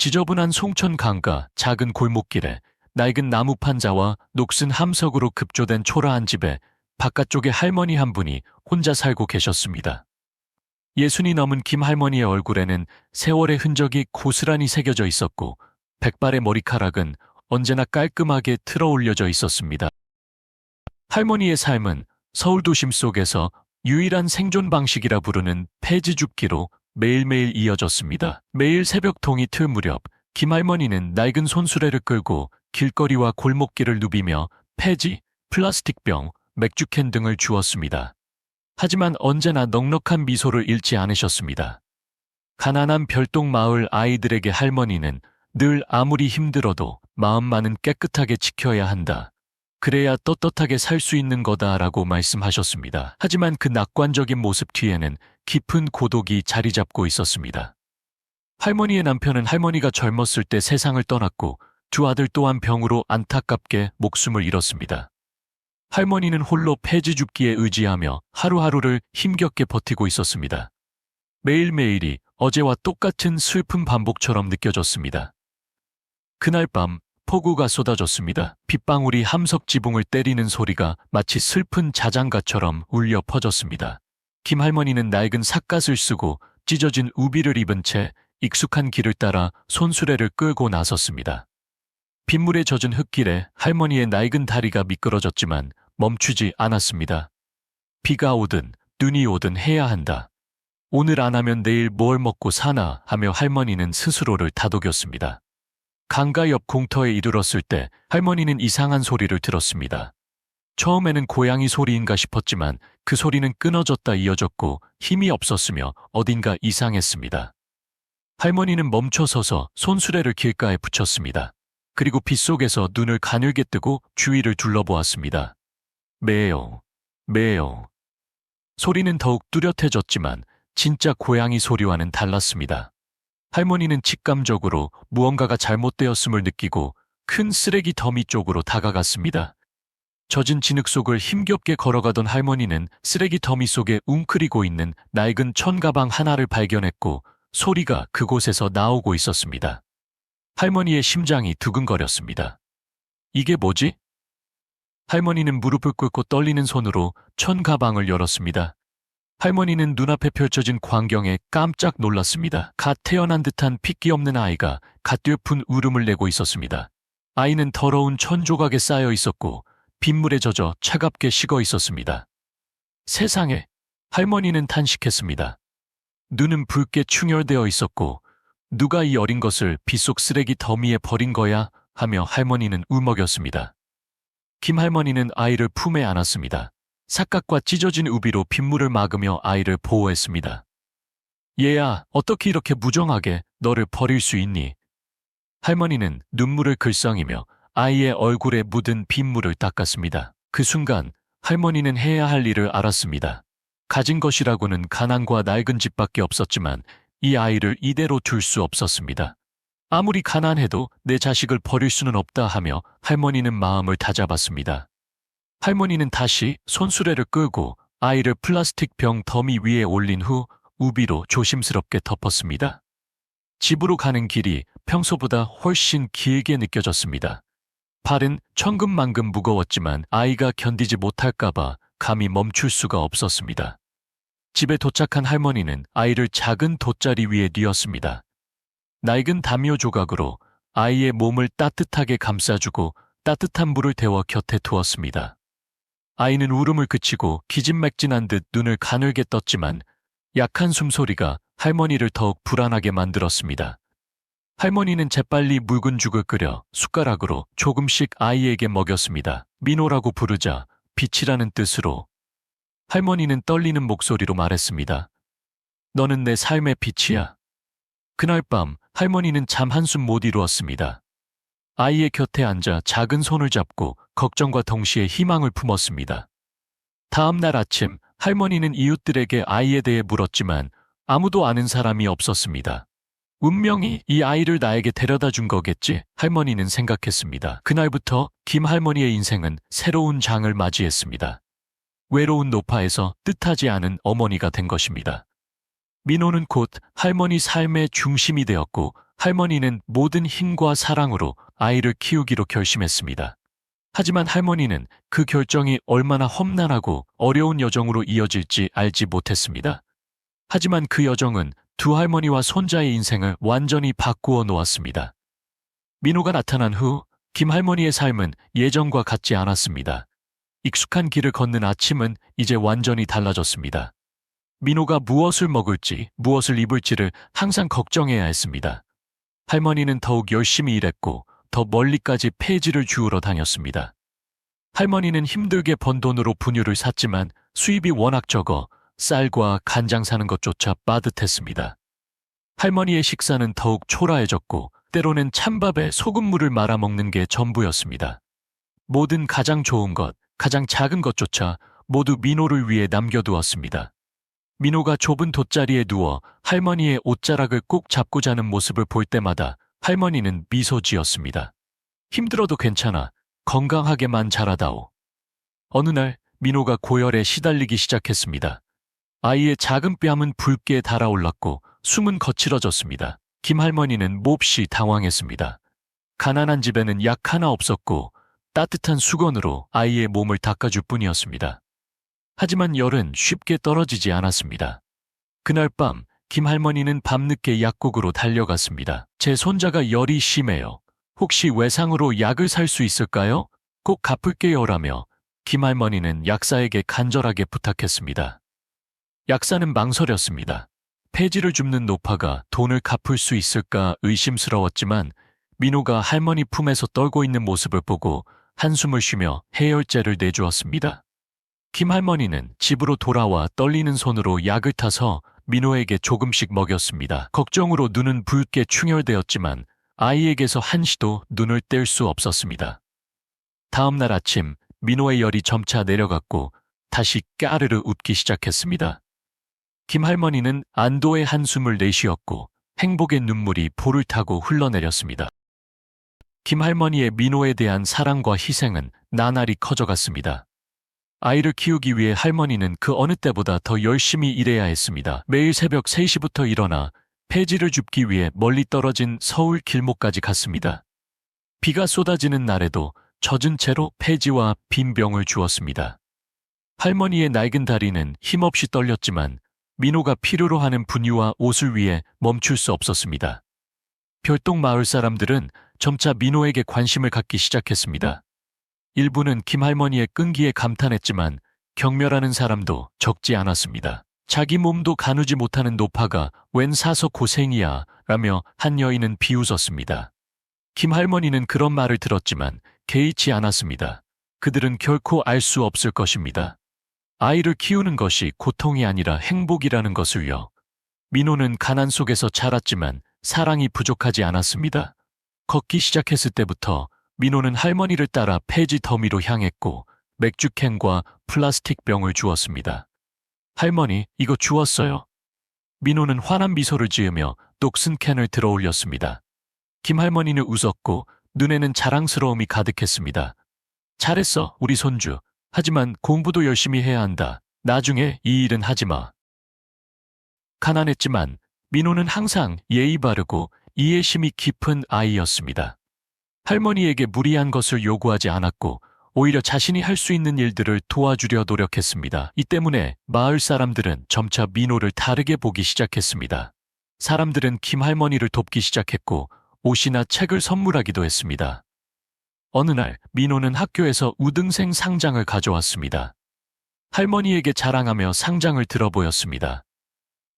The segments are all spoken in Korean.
지저분한 송천 강가 작은 골목길에 낡은 나무 판자와 녹슨 함석으로 급조된 초라한 집에 바깥쪽에 할머니 한 분이 혼자 살고 계셨습니다. 예순이 넘은 김 할머니의 얼굴에는 세월의 흔적이 고스란히 새겨져 있었고 백발의 머리카락은 언제나 깔끔하게 틀어 올려져 있었습니다. 할머니의 삶은 서울 도심 속에서 유일한 생존 방식이라 부르는 폐지 줍기로 매일매일 이어졌습니다. 매일 새벽 동이 틀 무렵 김할머니는 낡은 손수레를 끌고 길거리와 골목길을 누비며 폐지, 플라스틱병, 맥주캔 등을 주웠습니다. 하지만 언제나 넉넉한 미소를 잃지 않으셨습니다. 가난한 별동 마을 아이들에게 할머니는 늘 아무리 힘들어도 마음만은 깨끗하게 지켜야 한다. 그래야 떳떳하게 살 수 있는 거다라고 말씀하셨습니다. 하지만 그 낙관적인 모습 뒤에는 깊은 고독이 자리 잡고 있었습니다. 할머니의 남편은 할머니가 젊었을 때 세상을 떠났고 두 아들 또한 병으로 안타깝게 목숨을 잃었습니다. 할머니는 홀로 폐지 줍기에 의지하며 하루하루를 힘겹게 버티고 있었습니다. 매일매일이 어제와 똑같은 슬픈 반복처럼 느껴졌습니다. 그날 밤 폭우가 쏟아졌습니다. 빗방울이 함석 지붕을 때리는 소리가 마치 슬픈 자장가처럼 울려 퍼졌습니다. 김할머니는 낡은 삿갓을 쓰고 찢어진 우비를 입은 채 익숙한 길을 따라 손수레를 끌고 나섰습니다. 빗물에 젖은 흙길에 할머니의 낡은 다리가 미끄러졌지만 멈추지 않았습니다. 비가 오든 눈이 오든 해야 한다. 오늘 안 하면 내일 뭘 먹고 사나 하며 할머니는 스스로를 다독였습니다. 강가 옆 공터에 이르렀을 때 할머니는 이상한 소리를 들었습니다. 처음에는 고양이 소리인가 싶었지만 그 소리는 끊어졌다 이어졌고 힘이 없었으며 어딘가 이상했습니다. 할머니는 멈춰서서 손수레를 길가에 붙였습니다. 그리고 빗속에서 눈을 가늘게 뜨고 주위를 둘러보았습니다. 매요, 매요. 소리는 더욱 뚜렷해졌지만 진짜 고양이 소리와는 달랐습니다. 할머니는 직감적으로 무언가가 잘못되었음을 느끼고 큰 쓰레기 더미 쪽으로 다가갔습니다. 젖은 진흙 속을 힘겹게 걸어가던 할머니는 쓰레기 더미 속에 웅크리고 있는 낡은 천가방 하나를 발견했고 소리가 그곳에서 나오고 있었습니다. 할머니의 심장이 두근거렸습니다. 이게 뭐지? 할머니는 무릎을 꿇고 떨리는 손으로 천가방을 열었습니다. 할머니는 눈앞에 펼쳐진 광경에 깜짝 놀랐습니다. 갓 태어난 듯한 핏기 없는 아이가 갓되픈 울음을 내고 있었습니다. 아이는 더러운 천 조각에 쌓여 있었고 빗물에 젖어 차갑게 식어 있었습니다. 세상에, 할머니는 탄식했습니다. 눈은 붉게 충혈되어 있었고 누가 이 어린 것을 빗속 쓰레기 더미에 버린 거야 하며 할머니는 울먹였습니다. 김할머니는 아이를 품에 안았습니다. 삿갓과 찢어진 우비로 빗물을 막으며 아이를 보호했습니다. 얘야, 어떻게 이렇게 무정하게 너를 버릴 수 있니? 할머니는 눈물을 글썽이며 아이의 얼굴에 묻은 빗물을 닦았습니다. 그 순간 할머니는 해야 할 일을 알았습니다. 가진 것이라고는 가난과 낡은 집밖에 없었지만 이 아이를 이대로 둘 수 없었습니다. 아무리 가난해도 내 자식을 버릴 수는 없다 하며 할머니는 마음을 다잡았습니다. 할머니는 다시 손수레를 끌고 아이를 플라스틱 병 더미 위에 올린 후 우비로 조심스럽게 덮었습니다. 집으로 가는 길이 평소보다 훨씬 길게 느껴졌습니다. 발은 천근만근 무거웠지만 아이가 견디지 못할까봐 감히 멈출 수가 없었습니다. 집에 도착한 할머니는 아이를 작은 돗자리 위에 뉘었습니다. 낡은 담요 조각으로 아이의 몸을 따뜻하게 감싸주고 따뜻한 물을 데워 곁에 두었습니다. 아이는 울음을 그치고 기진맥진한 듯 눈을 가늘게 떴지만 약한 숨소리가 할머니를 더욱 불안하게 만들었습니다. 할머니는 재빨리 묽은 죽을 끓여 숟가락으로 조금씩 아이에게 먹였습니다. 민호라고 부르자 빛이라는 뜻으로. 할머니는 떨리는 목소리로 말했습니다. 너는 내 삶의 빛이야. 그날 밤 할머니는 잠 한숨 못 이루었습니다. 아이의 곁에 앉아 작은 손을 잡고 걱정과 동시에 희망을 품었습니다. 다음 날 아침 할머니는 이웃들에게 아이에 대해 물었지만 아무도 아는 사람이 없었습니다. 운명이 이 아이를 나에게 데려다 준 거겠지 할머니는 생각했습니다. 그날부터 김 할머니의 인생은 새로운 장을 맞이했습니다. 외로운 노파에서 뜻하지 않은 어머니가 된 것입니다. 민호는 곧 할머니 삶의 중심이 되었고 할머니는 모든 힘과 사랑으로 아이를 키우기로 결심했습니다. 하지만 할머니는 그 결정이 얼마나 험난하고 어려운 여정으로 이어질지 알지 못했습니다. 하지만 그 여정은 두 할머니와 손자의 인생을 완전히 바꾸어 놓았습니다. 민호가 나타난 후 김할머니의 삶은 예전과 같지 않았습니다. 익숙한 길을 걷는 아침은 이제 완전히 달라졌습니다. 민호가 무엇을 먹을지, 무엇을 입을지를 항상 걱정해야 했습니다. 할머니는 더욱 열심히 일했고 더 멀리까지 폐지를 주우러 다녔습니다. 할머니는 힘들게 번 돈으로 분유를 샀지만 수입이 워낙 적어 쌀과 간장 사는 것조차 빠듯했습니다. 할머니의 식사는 더욱 초라해졌고 때로는 찬밥에 소금물을 말아 먹는 게 전부였습니다. 모든 가장 좋은 것, 가장 작은 것조차 모두 민호를 위해 남겨두었습니다. 민호가 좁은 돗자리에 누워 할머니의 옷자락을 꼭 잡고 자는 모습을 볼 때마다 할머니는 미소 지었습니다. 힘들어도 괜찮아. 건강하게만 자라다오. 어느 날 민호가 고열에 시달리기 시작했습니다. 아이의 작은 뺨은 붉게 달아올랐고 숨은 거칠어졌습니다. 김할머니는 몹시 당황했습니다. 가난한 집에는 약 하나 없었고 따뜻한 수건으로 아이의 몸을 닦아줄 뿐이었습니다. 하지만 열은 쉽게 떨어지지 않았습니다. 그날 밤 김할머니는 밤늦게 약국으로 달려갔습니다. 제 손자가 열이 심해요. 혹시 외상으로 약을 살 수 있을까요? 꼭 갚을게요라며 김할머니는 약사에게 간절하게 부탁했습니다. 약사는 망설였습니다. 폐지를 줍는 노파가 돈을 갚을 수 있을까 의심스러웠지만 민호가 할머니 품에서 떨고 있는 모습을 보고 한숨을 쉬며 해열제를 내주었습니다. 김할머니는 집으로 돌아와 떨리는 손으로 약을 타서 민호에게 조금씩 먹였습니다. 걱정으로 눈은 붉게 충혈되었지만 아이에게서 한시도 눈을 뗄 수 없었습니다. 다음 날 아침 민호의 열이 점차 내려갔고 다시 까르르 웃기 시작했습니다. 김할머니는 안도의 한숨을 내쉬었고 행복의 눈물이 볼을 타고 흘러내렸습니다. 김할머니의 민호에 대한 사랑과 희생은 나날이 커져갔습니다. 아이를 키우기 위해 할머니는 그 어느 때보다 더 열심히 일해야 했습니다. 매일 새벽 3시부터 일어나 폐지를 줍기 위해 멀리 떨어진 서울 길목까지 갔습니다. 비가 쏟아지는 날에도 젖은 채로 폐지와 빈 병을 주었습니다. 할머니의 낡은 다리는 힘없이 떨렸지만 민호가 필요로 하는 분유와 옷을 위해 멈출 수 없었습니다. 별동 마을 사람들은 점차 민호에게 관심을 갖기 시작했습니다. 일부는 김할머니의 끈기에 감탄했지만 경멸하는 사람도 적지 않았습니다. 자기 몸도 가누지 못하는 노파가 웬 사서 고생이야 라며 한 여인은 비웃었습니다. 김할머니는 그런 말을 들었지만 개의치 않았습니다. 그들은 결코 알 수 없을 것입니다. 아이를 키우는 것이 고통이 아니라 행복이라는 것을요. 민호는 가난 속에서 자랐지만 사랑이 부족하지 않았습니다. 걷기 시작했을 때부터 민호는 할머니를 따라 폐지 더미로 향했고 맥주캔과 플라스틱 병을 주었습니다. 할머니, 이거 주웠어요. 민호는 환한 미소를 지으며 녹슨 캔을 들어 올렸습니다. 김할머니는 웃었고 눈에는 자랑스러움이 가득했습니다. 잘했어, 우리 손주. 하지만 공부도 열심히 해야 한다. 나중에 이 일은 하지 마. 가난했지만 민호는 항상 예의 바르고 이해심이 깊은 아이였습니다. 할머니에게 무리한 것을 요구하지 않았고 오히려 자신이 할 수 있는 일들을 도와주려 노력했습니다. 이 때문에 마을 사람들은 점차 민호를 다르게 보기 시작했습니다. 사람들은 김할머니를 돕기 시작했고 옷이나 책을 선물하기도 했습니다. 어느 날 민호는 학교에서 우등생 상장을 가져왔습니다. 할머니에게 자랑하며 상장을 들어보였습니다.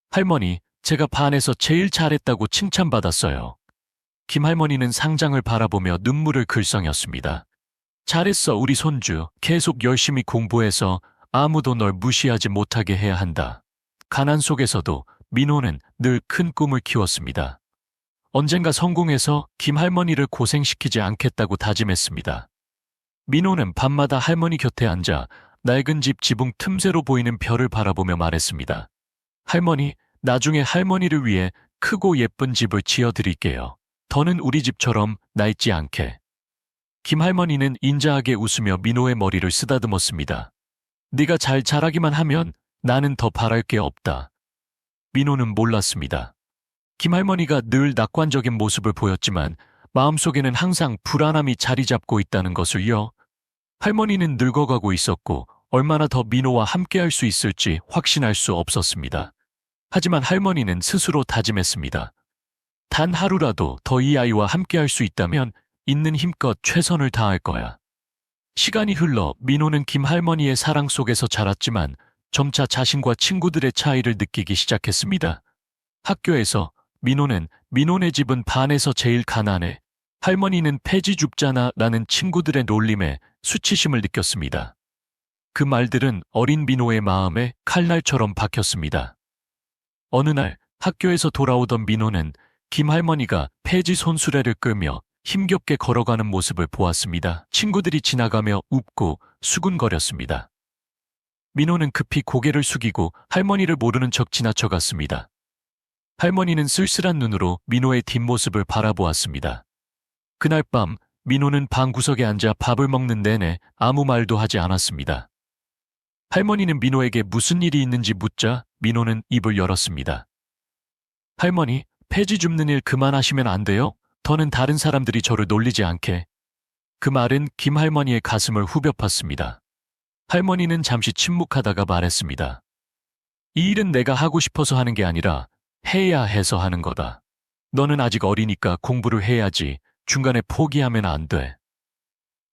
할머니, 제가 반에서 제일 잘했다고 칭찬받았어요. 김할머니는 상장을 바라보며 눈물을 글썽였습니다. 잘했어, 우리 손주. 계속 열심히 공부해서 아무도 널 무시하지 못하게 해야 한다. 가난 속에서도 민호는 늘 큰 꿈을 키웠습니다. 언젠가 성공해서 김할머니를 고생시키지 않겠다고 다짐했습니다. 민호는 밤마다 할머니 곁에 앉아 낡은 집 지붕 틈새로 보이는 별을 바라보며 말했습니다. 할머니, 나중에 할머니를 위해 크고 예쁜 집을 지어드릴게요. 더는 우리 집처럼 낡지 않게. 김할머니는 인자하게 웃으며 민호의 머리를 쓰다듬었습니다. 네가 잘 자라기만 하면 나는 더 바랄 게 없다. 민호는 몰랐습니다. 김할머니가 늘 낙관적인 모습을 보였지만 마음속에는 항상 불안함이 자리 잡고 있다는 것을요. 할머니는 늙어가고 있었고 얼마나 더 민호와 함께할 수 있을지 확신할 수 없었습니다. 하지만 할머니는 스스로 다짐했습니다. 단 하루라도 더 이 아이와 함께할 수 있다면 있는 힘껏 최선을 다할 거야. 시간이 흘러 민호는 김할머니의 사랑 속에서 자랐지만 점차 자신과 친구들의 차이를 느끼기 시작했습니다. 학교에서 민호는 민호네 집은 반에서 제일 가난해. 할머니는 폐지 줍잖아 라는 친구들의 놀림에 수치심을 느꼈습니다. 그 말들은 어린 민호의 마음에 칼날처럼 박혔습니다. 어느 날 학교에서 돌아오던 민호는 김할머니가 폐지 손수레를 끌며 힘겹게 걸어가는 모습을 보았습니다. 친구들이 지나가며 웃고 수군거렸습니다. 민호는 급히 고개를 숙이고 할머니를 모르는 척 지나쳐갔습니다. 할머니는 쓸쓸한 눈으로 민호의 뒷모습을 바라보았습니다. 그날 밤 민호는 방구석에 앉아 밥을 먹는 내내 아무 말도 하지 않았습니다. 할머니는 민호에게 무슨 일이 있는지 묻자 민호는 입을 열었습니다. 할머니, 폐지 줍는 일 그만하시면 안 돼요? 더는 다른 사람들이 저를 놀리지 않게. 그 말은 김할머니의 가슴을 후벼 팠습니다. 할머니는 잠시 침묵하다가 말했습니다. 이 일은 내가 하고 싶어서 하는 게 아니라 해야 해서 하는 거다. 너는 아직 어리니까 공부를 해야지. 중간에 포기하면 안 돼.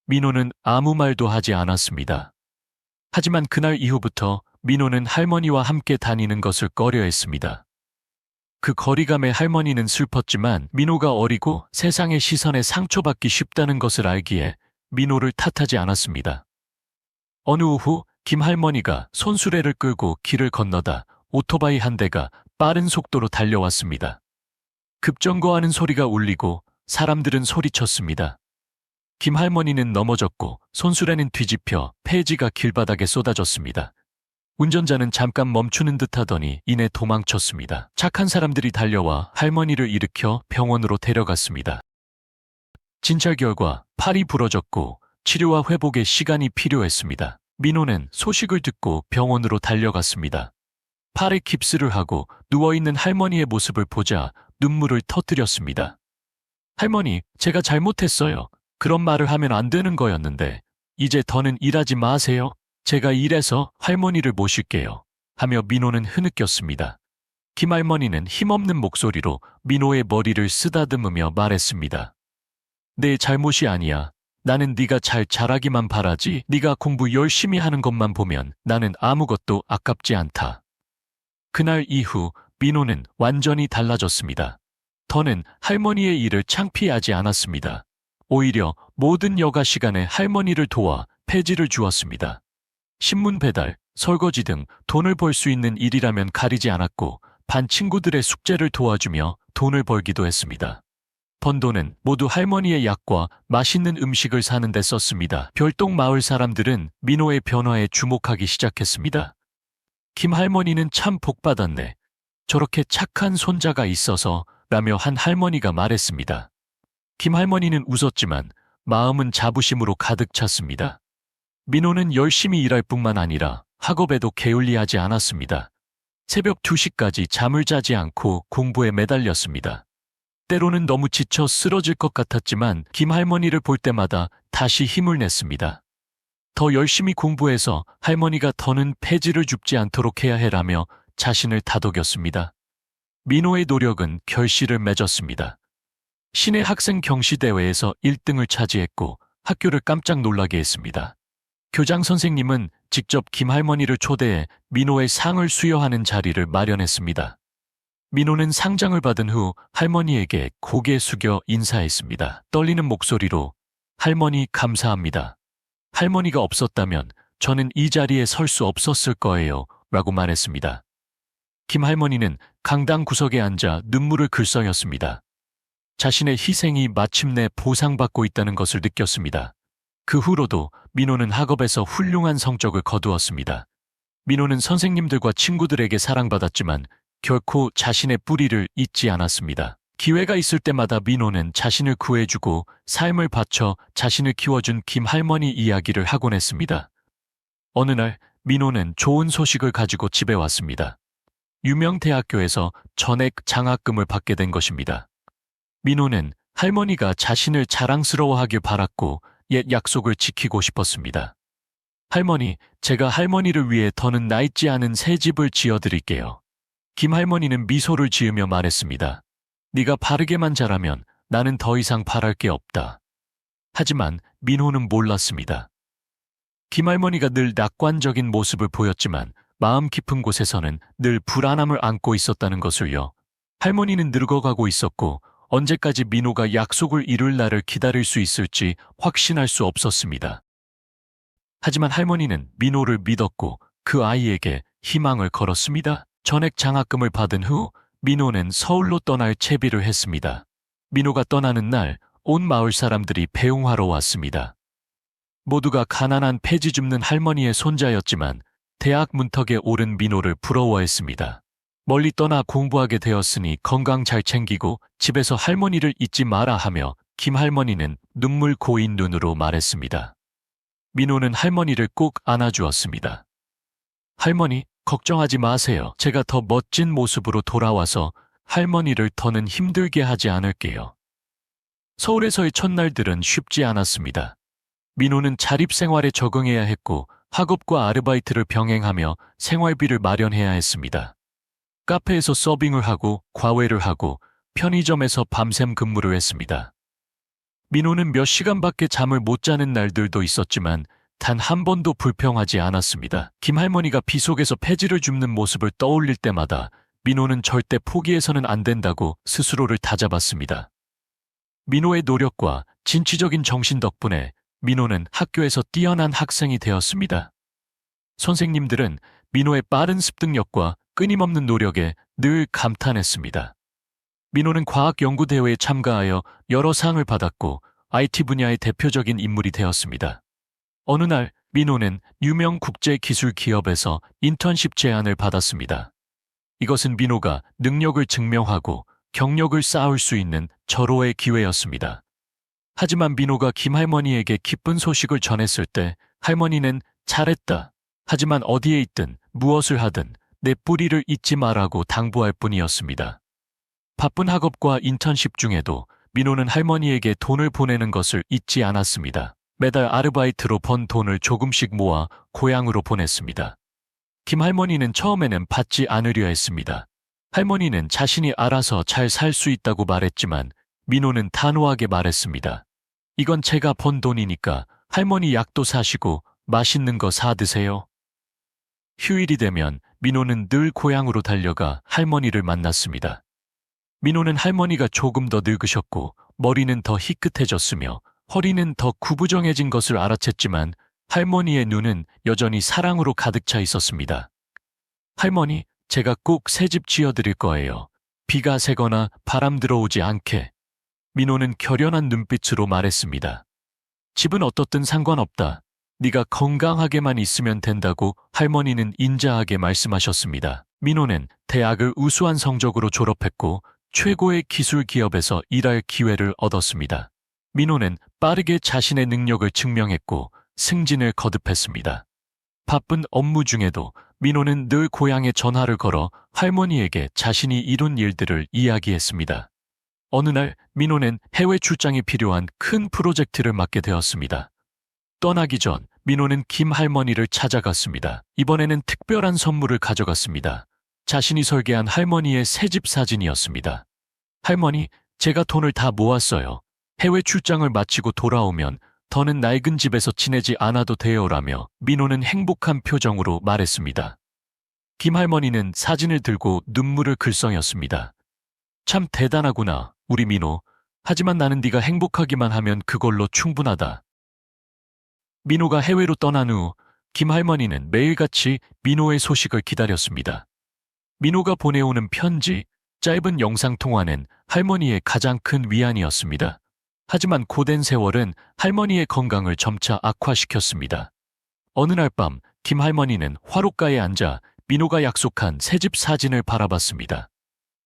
민호는 아무 말도 하지 않았습니다. 하지만 그날 이후부터 민호는 할머니와 함께 다니는 것을 꺼려했습니다. 그 거리감에 할머니는 슬펐지만 민호가 어리고 세상의 시선에 상처받기 쉽다는 것을 알기에 민호를 탓하지 않았습니다. 어느 오후 김할머니가 손수레를 끌고 길을 건너다 오토바이 한 대가 빠른 속도로 달려왔습니다. 급정거하는 소리가 울리고 사람들은 소리쳤습니다. 김할머니는 넘어졌고 손수레는 뒤집혀 폐지가 길바닥에 쏟아졌습니다. 운전자는 잠깐 멈추는 듯 하더니 이내 도망쳤습니다. 착한 사람들이 달려와 할머니를 일으켜 병원으로 데려갔습니다. 진찰 결과 팔이 부러졌고 치료와 회복에 시간이 필요했습니다. 민호는 소식을 듣고 병원으로 달려갔습니다. 팔에 깁스를 하고 누워있는 할머니의 모습을 보자 눈물을 터뜨렸습니다. 할머니, 제가 잘못했어요. 그런 말을 하면 안 되는 거였는데 이제 더는 일하지 마세요. 제가 일해서 할머니를 모실게요. 하며 민호는 흐느꼈습니다. 김할머니는 힘없는 목소리로 민호의 머리를 쓰다듬으며 말했습니다. 내 잘못이 아니야. 나는 네가 잘 자라기만 바라지. 네가 공부 열심히 하는 것만 보면 나는 아무것도 아깝지 않다. 그날 이후 민호는 완전히 달라졌습니다. 더는 할머니의 일을 창피하지 않았습니다. 오히려 모든 여가 시간에 할머니를 도와 폐지를 주었습니다. 신문 배달, 설거지 등 돈을 벌 수 있는 일이라면 가리지 않았고 반 친구들의 숙제를 도와주며 돈을 벌기도 했습니다. 번 돈은 모두 할머니의 약과 맛있는 음식을 사는 데 썼습니다. 별동 마을 사람들은 민호의 변화에 주목하기 시작했습니다. 김할머니는 참 복받았네. 저렇게 착한 손자가 있어서 라며 한 할머니가 말했습니다. 김할머니는 웃었지만 마음은 자부심으로 가득 찼습니다. 민호는 열심히 일할 뿐만 아니라 학업에도 게을리하지 않았습니다. 새벽 2시까지 잠을 자지 않고 공부에 매달렸습니다. 때로는 너무 지쳐 쓰러질 것 같았지만 김할머니를 볼 때마다 다시 힘을 냈습니다. 더 열심히 공부해서 할머니가 더는 폐지를 줍지 않도록 해야 해라며 자신을 다독였습니다. 민호의 노력은 결실을 맺었습니다. 시내 학생 경시대회에서 1등을 차지했고 학교를 깜짝 놀라게 했습니다. 교장 선생님은 직접 김할머니를 초대해 민호의 상을 수여하는 자리를 마련했습니다. 민호는 상장을 받은 후 할머니에게 고개 숙여 인사했습니다. 떨리는 목소리로 할머니 감사합니다. 할머니가 없었다면 저는 이 자리에 설 수 없었을 거예요. 라고 말했습니다. 김할머니는 강당 구석에 앉아 눈물을 글썽였습니다. 자신의 희생이 마침내 보상받고 있다는 것을 느꼈습니다. 그 후로도 민호는 학업에서 훌륭한 성적을 거두었습니다. 민호는 선생님들과 친구들에게 사랑받았지만 결코 자신의 뿌리를 잊지 않았습니다. 기회가 있을 때마다 민호는 자신을 구해주고 삶을 바쳐 자신을 키워준 김할머니 이야기를 하곤 했습니다. 어느 날 민호는 좋은 소식을 가지고 집에 왔습니다. 유명 대학교에서 전액 장학금을 받게 된 것입니다. 민호는 할머니가 자신을 자랑스러워하길 바랐고 옛 약속을 지키고 싶었습니다. 할머니, 제가 할머니를 위해 더는 낡지 않은 새 집을 지어드릴게요. 김할머니는 미소를 지으며 말했습니다. 네가 바르게만 자라면 나는 더 이상 바랄 게 없다. 하지만 민호는 몰랐습니다. 김할머니가 늘 낙관적인 모습을 보였지만 마음 깊은 곳에서는 늘 불안함을 안고 있었다는 것을요. 할머니는 늙어가고 있었고 언제까지 민호가 약속을 이룰 날을 기다릴 수 있을지 확신할 수 없었습니다. 하지만 할머니는 민호를 믿었고 그 아이에게 희망을 걸었습니다. 전액 장학금을 받은 후 민호는 서울로 떠날 채비를 했습니다. 민호가 떠나는 날 온 마을 사람들이 배웅하러 왔습니다. 모두가 가난한 폐지 줍는 할머니의 손자였지만 대학 문턱에 오른 민호를 부러워했습니다. 멀리 떠나 공부하게 되었으니 건강 잘 챙기고 집에서 할머니를 잊지 마라 하며 김할머니는 눈물 고인 눈으로 말했습니다. 민호는 할머니를 꼭 안아주었습니다. 할머니, 걱정하지 마세요. 제가 더 멋진 모습으로 돌아와서 할머니를 더는 힘들게 하지 않을게요. 서울에서의 첫날들은 쉽지 않았습니다. 민호는 자립생활에 적응해야 했고 학업과 아르바이트를 병행하며 생활비를 마련해야 했습니다. 카페에서 서빙을 하고 과외를 하고 편의점에서 밤샘 근무를 했습니다. 민호는 몇 시간밖에 잠을 못 자는 날들도 있었지만 단 한 번도 불평하지 않았습니다. 김할머니가 비 속에서 폐지를 줍는 모습을 떠올릴 때마다 민호는 절대 포기해서는 안 된다고 스스로를 다잡았습니다. 민호의 노력과 진취적인 정신 덕분에 민호는 학교에서 뛰어난 학생이 되었습니다. 선생님들은 민호의 빠른 습득력과 끊임없는 노력에 늘 감탄했습니다. 민호는 과학연구대회에 참가하여 여러 상을 받았고 IT 분야의 대표적인 인물이 되었습니다. 어느 날 민호는 유명 국제기술기업에서 인턴십 제안을 받았습니다. 이것은 민호가 능력을 증명하고 경력을 쌓을 수 있는 절호의 기회였습니다. 하지만 민호가 김할머니에게 기쁜 소식을 전했을 때 할머니는 잘했다. 하지만 어디에 있든 무엇을 하든 내 뿌리를 잊지 마라고 당부할 뿐이었습니다. 바쁜 학업과 인턴십 중에도 민호는 할머니에게 돈을 보내는 것을 잊지 않았습니다. 매달 아르바이트로 번 돈을 조금씩 모아 고향으로 보냈습니다. 김할머니는 처음에는 받지 않으려 했습니다. 할머니는 자신이 알아서 잘 살 수 있다고 말했지만 민호는 단호하게 말했습니다. 이건 제가 번 돈이니까 할머니 약도 사시고 맛있는 거 사 드세요. 휴일이 되면 민호는 늘 고향으로 달려가 할머니를 만났습니다. 민호는 할머니가 조금 더 늙으셨고 머리는 더 희끗해졌으며 허리는 더 구부정해진 것을 알아챘지만 할머니의 눈은 여전히 사랑으로 가득 차 있었습니다. 할머니, 제가 꼭 새 집 지어드릴 거예요. 비가 새거나 바람 들어오지 않게. 민호는 결연한 눈빛으로 말했습니다. 집은 어떻든 상관없다. 네가 건강하게만 있으면 된다고 할머니는 인자하게 말씀하셨습니다. 민호는 대학을 우수한 성적으로 졸업했고 최고의 기술 기업에서 일할 기회를 얻었습니다. 민호는 빠르게 자신의 능력을 증명했고 승진을 거듭했습니다. 바쁜 업무 중에도 민호는 늘 고향에 전화를 걸어 할머니에게 자신이 이룬 일들을 이야기했습니다. 어느 날 민호는 해외 출장이 필요한 큰 프로젝트를 맡게 되었습니다. 떠나기 전 민호는 김할머니를 찾아갔습니다. 이번에는 특별한 선물을 가져갔습니다. 자신이 설계한 할머니의 새집 사진이었습니다. 할머니, 제가 돈을 다 모았어요. 해외 출장을 마치고 돌아오면 더는 낡은 집에서 지내지 않아도 돼요라며 민호는 행복한 표정으로 말했습니다. 김할머니는 사진을 들고 눈물을 글썽였습니다. 참 대단하구나, 우리 민호. 하지만 나는 네가 행복하기만 하면 그걸로 충분하다. 민호가 해외로 떠난 후 김할머니는 매일같이 민호의 소식을 기다렸습니다. 민호가 보내오는 편지, 짧은 영상통화는 할머니의 가장 큰 위안이었습니다. 하지만 고된 세월은 할머니의 건강을 점차 악화시켰습니다. 어느 날 밤 김할머니는 화롯가에 앉아 민호가 약속한 새집 사진을 바라봤습니다.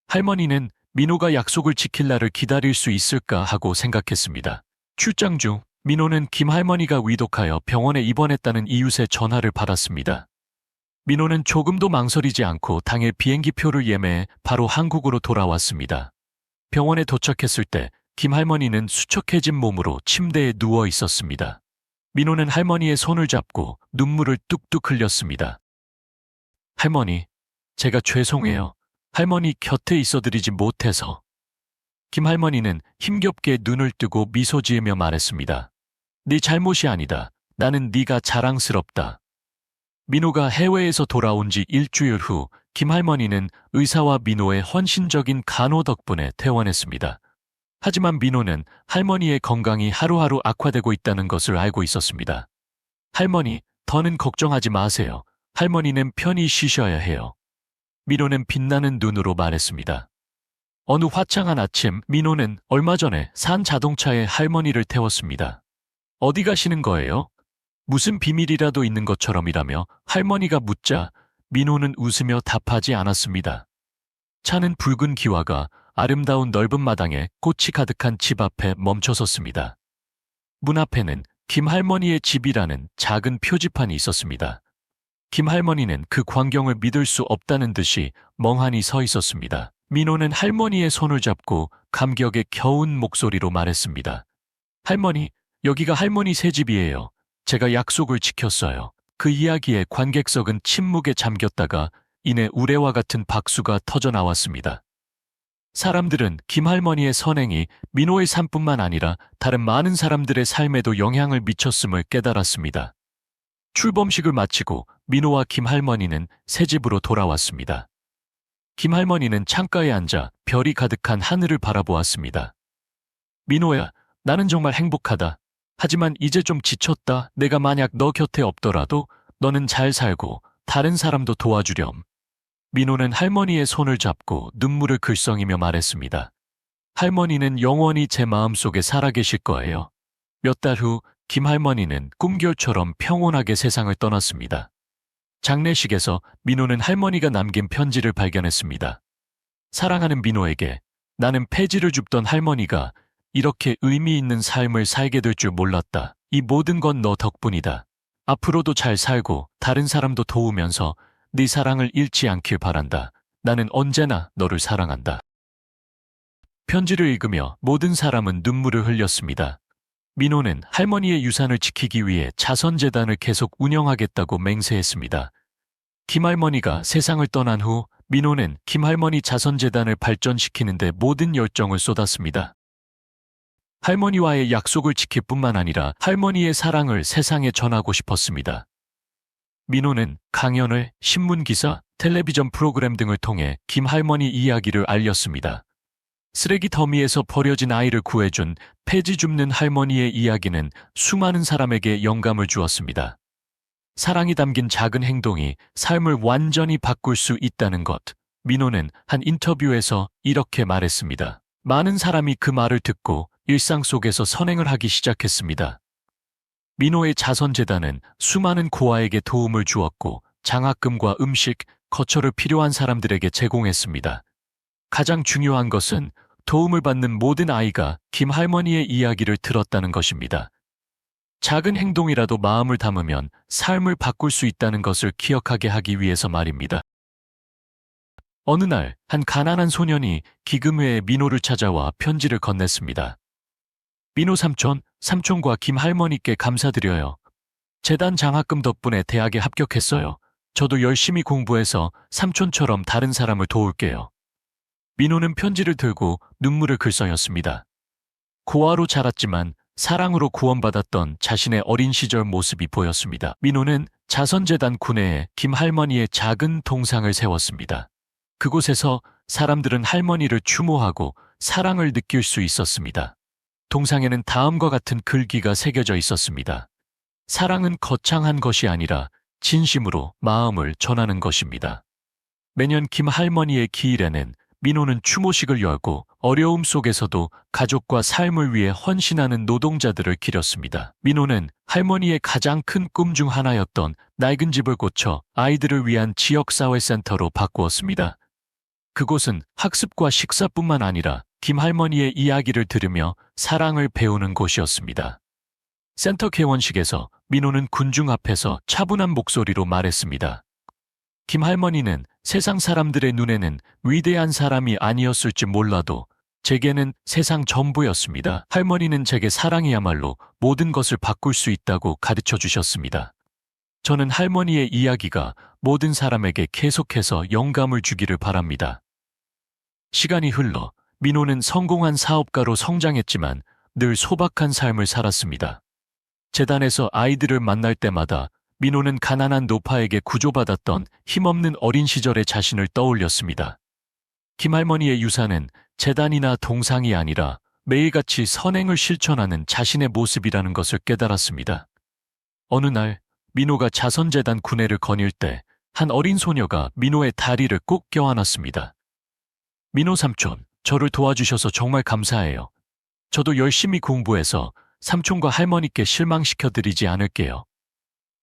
할머니는 민호가 약속을 지킬 날을 기다릴 수 있을까 하고 생각했습니다. 출장 중 민호는 김할머니가 위독하여 병원에 입원했다는 이웃의 전화를 받았습니다. 민호는 조금도 망설이지 않고 당일 비행기표를 예매해 바로 한국으로 돌아왔습니다. 병원에 도착했을 때 김할머니는 수척해진 몸으로 침대에 누워 있었습니다. 민호는 할머니의 손을 잡고 눈물을 뚝뚝 흘렸습니다. 할머니, 제가 죄송해요. 할머니 곁에 있어드리지 못해서. 김할머니는 힘겹게 눈을 뜨고 미소 지으며 말했습니다. 네 잘못이 아니다. 나는 네가 자랑스럽다. 민호가 해외에서 돌아온 지 일주일 후 김할머니는 의사와 민호의 헌신적인 간호 덕분에 퇴원했습니다. 하지만 민호는 할머니의 건강이 하루하루 악화되고 있다는 것을 알고 있었습니다. 할머니, 더는 걱정하지 마세요. 할머니는 편히 쉬셔야 해요. 민호는 빛나는 눈으로 말했습니다. 어느 화창한 아침, 민호는 얼마 전에 산 자동차에 할머니를 태웠습니다. 어디 가시는 거예요? 무슨 비밀이라도 있는 것처럼이라며 할머니가 묻자 민호는 웃으며 답하지 않았습니다. 차는 붉은 기와가 아름다운 넓은 마당에 꽃이 가득한 집 앞에 멈춰섰습니다. 문 앞에는 김할머니의 집이라는 작은 표지판이 있었습니다. 김할머니는 그 광경을 믿을 수 없다는 듯이 멍하니 서 있었습니다. 민호는 할머니의 손을 잡고 감격에 겨운 목소리로 말했습니다. 할머니, 여기가 할머니 새 집이에요. 제가 약속을 지켰어요. 그 이야기에 관객석은 침묵에 잠겼다가 이내 우레와 같은 박수가 터져 나왔습니다. 사람들은 김할머니의 선행이 민호의 삶뿐만 아니라 다른 많은 사람들의 삶에도 영향을 미쳤음을 깨달았습니다. 출범식을 마치고 민호와 김할머니는 새 집으로 돌아왔습니다. 김할머니는 창가에 앉아 별이 가득한 하늘을 바라보았습니다. 민호야, 나는 정말 행복하다. 하지만 이제 좀 지쳤다. 내가 만약 너 곁에 없더라도 너는 잘 살고 다른 사람도 도와주렴. 민호는 할머니의 손을 잡고 눈물을 글썽이며 말했습니다. 할머니는 영원히 제 마음속에 살아계실 거예요. 몇 달 후 김할머니는 꿈결처럼 평온하게 세상을 떠났습니다. 장례식에서 민호는 할머니가 남긴 편지를 발견했습니다. 사랑하는 민호에게 나는 폐지를 줍던 할머니가 이렇게 의미 있는 삶을 살게 될 줄 몰랐다. 이 모든 건 너 덕분이다. 앞으로도 잘 살고 다른 사람도 도우면서 네 사랑을 잃지 않길 바란다. 나는 언제나 너를 사랑한다. 편지를 읽으며 모든 사람은 눈물을 흘렸습니다. 민호는 할머니의 유산을 지키기 위해 자선재단을 계속 운영하겠다고 맹세했습니다. 김할머니가 세상을 떠난 후 민호는 김할머니 자선재단을 발전시키는 데 모든 열정을 쏟았습니다. 할머니와의 약속을 지킬 뿐만 아니라 할머니의 사랑을 세상에 전하고 싶었습니다. 민호는 강연을, 신문기사, 텔레비전 프로그램 등을 통해 김할머니 이야기를 알렸습니다. 쓰레기 더미에서 버려진 아이를 구해준 폐지 줍는 할머니의 이야기는 수많은 사람에게 영감을 주었습니다. 사랑이 담긴 작은 행동이 삶을 완전히 바꿀 수 있다는 것. 민호는 한 인터뷰에서 이렇게 말했습니다. 많은 사람이 그 말을 듣고 일상 속에서 선행을 하기 시작했습니다. 민호의 자선재단은 수많은 고아에게 도움을 주었고 장학금과 음식, 거처를 필요한 사람들에게 제공했습니다. 가장 중요한 것은 도움을 받는 모든 아이가 김할머니의 이야기를 들었다는 것입니다. 작은 행동이라도 마음을 담으면 삶을 바꿀 수 있다는 것을 기억하게 하기 위해서 말입니다. 어느 날 한 가난한 소년이 기금회에 민호를 찾아와 편지를 건넸습니다. 민호 삼촌, 삼촌과 김할머니께 감사드려요. 재단 장학금 덕분에 대학에 합격했어요. 저도 열심히 공부해서 삼촌처럼 다른 사람을 도울게요. 민호는 편지를 들고 눈물을 글썽였습니다. 고아로 자랐지만 사랑으로 구원받았던 자신의 어린 시절 모습이 보였습니다. 민호는 자선재단 구내에 김할머니의 작은 동상을 세웠습니다. 그곳에서 사람들은 할머니를 추모하고 사랑을 느낄 수 있었습니다. 동상에는 다음과 같은 글귀가 새겨져 있었습니다. 사랑은 거창한 것이 아니라 진심으로 마음을 전하는 것입니다. 매년 김할머니의 기일에는 민호는 추모식을 열고 어려움 속에서도 가족과 삶을 위해 헌신하는 노동자들을 기렸습니다. 민호는 할머니의 가장 큰 꿈 중 하나였던 낡은 집을 고쳐 아이들을 위한 지역사회센터로 바꾸었습니다. 그곳은 학습과 식사뿐만 아니라 김할머니의 이야기를 들으며 사랑을 배우는 곳이었습니다. 센터 개원식에서 민호는 군중 앞에서 차분한 목소리로 말했습니다. 김할머니는 세상 사람들의 눈에는 위대한 사람이 아니었을지 몰라도 제게는 세상 전부였습니다. 할머니는 제게 사랑이야말로 모든 것을 바꿀 수 있다고 가르쳐 주셨습니다. 저는 할머니의 이야기가 모든 사람에게 계속해서 영감을 주기를 바랍니다. 시간이 흘러 민호는 성공한 사업가로 성장했지만 늘 소박한 삶을 살았습니다. 재단에서 아이들을 만날 때마다 민호는 가난한 노파에게 구조받았던 힘없는 어린 시절의 자신을 떠올렸습니다. 김할머니의 유산은 재단이나 동상이 아니라 매일같이 선행을 실천하는 자신의 모습이라는 것을 깨달았습니다. 어느 날 민호가 자선재단 구내를 거닐 때 한 어린 소녀가 민호의 다리를 꼭 껴안았습니다. 민호 삼촌, 저를 도와주셔서 정말 감사해요. 저도 열심히 공부해서 삼촌과 할머니께 실망시켜드리지 않을게요.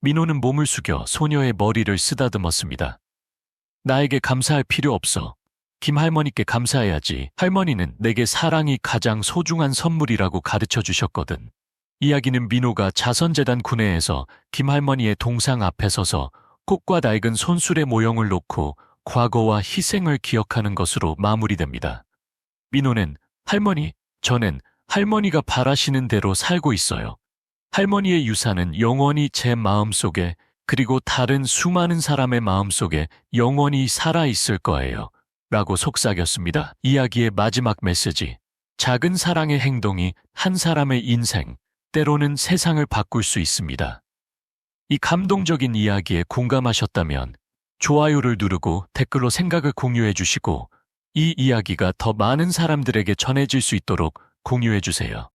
민호는 몸을 숙여 소녀의 머리를 쓰다듬었습니다. 나에게 감사할 필요 없어. 김할머니께 감사해야지. 할머니는 내게 사랑이 가장 소중한 선물이라고 가르쳐 주셨거든. 이야기는 민호가 자선재단 구내에서 김할머니의 동상 앞에 서서 꽃과 낡은 손술의 모형을 놓고 과거와 희생을 기억하는 것으로 마무리됩니다. 민호는 할머니, 저는 할머니가 바라시는 대로 살고 있어요. 할머니의 유산은 영원히 제 마음속에 그리고 다른 수많은 사람의 마음속에 영원히 살아있을 거예요. 라고 속삭였습니다. 이야기의 마지막 메시지. 작은 사랑의 행동이 한 사람의 인생, 때로는 세상을 바꿀 수 있습니다. 이 감동적인 이야기에 공감하셨다면 좋아요를 누르고 댓글로 생각을 공유해 주시고 이 이야기가 더 많은 사람들에게 전해질 수 있도록 공유해 주세요.